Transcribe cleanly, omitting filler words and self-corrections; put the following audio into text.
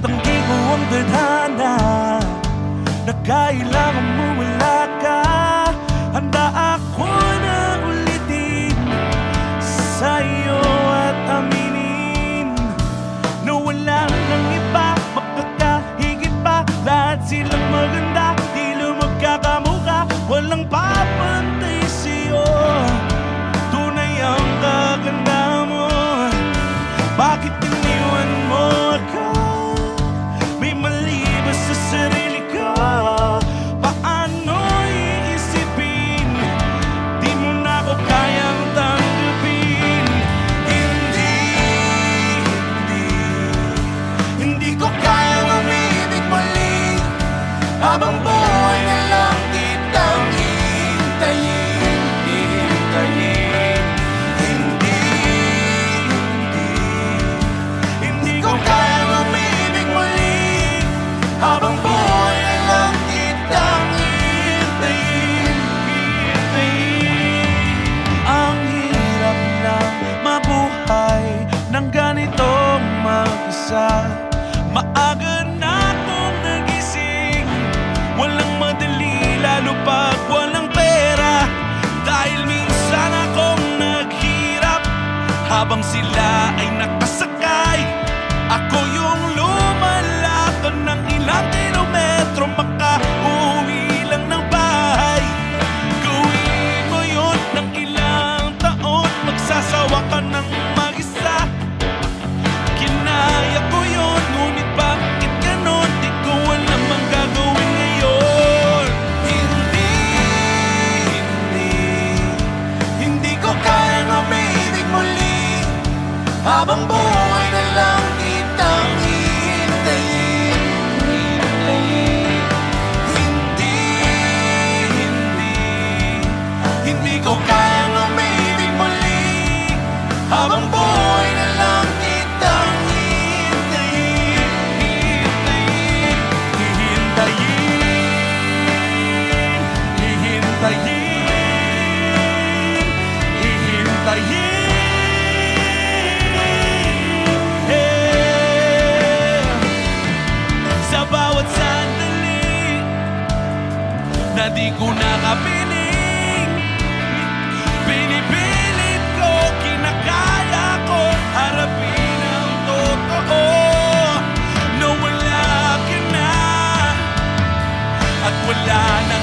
Tinatanggi ko ang tadhana na kailangan mo wala ka. Handa ako na ulitin sa'yo at aminin na wala nang iba makakahigit pa. Lahat silang maganda, di lumagkakamukha, walang papantay sa'yo. Tunay ang kaganda mo. Bakit iniwan mo ako? May mali ba sa sarili ko? Paano iisipin? Di mo na ako kayang tanggapin. Hindi ko kayang umibig muli. Habang buhay na lang kitang hihintayin. Hindi ko kayang umibig muli. Habang buhay na lang kitang hihintayin. Ang hirap na mabuhay ng ganitong mag-isa. Maaga na akong nagising, walang madali lalo pag walang pera. Dahil minsan akong naghirap habang sila ay nakasakay. Ako yung lumalakad ng ilang kilometro, makauwi lang ng bahay. Gawin mo yun ng ilang taon, magsasawa ka ng mag-isa. Kinaya ko yun, ngunit bakit ganon? Di ko alam ang gagawin ngayon. Hindi ko kayang umibig muli. Habang buhay na lang kitang hihintayin. Hindi ko kayang umibig muli. Habang buhay na lang kitang hihintayin. Sa bawat sandali na di ko nakapiling, pinipilit ko, kinakaya ko harapin ang totoo na wala ka na at wala na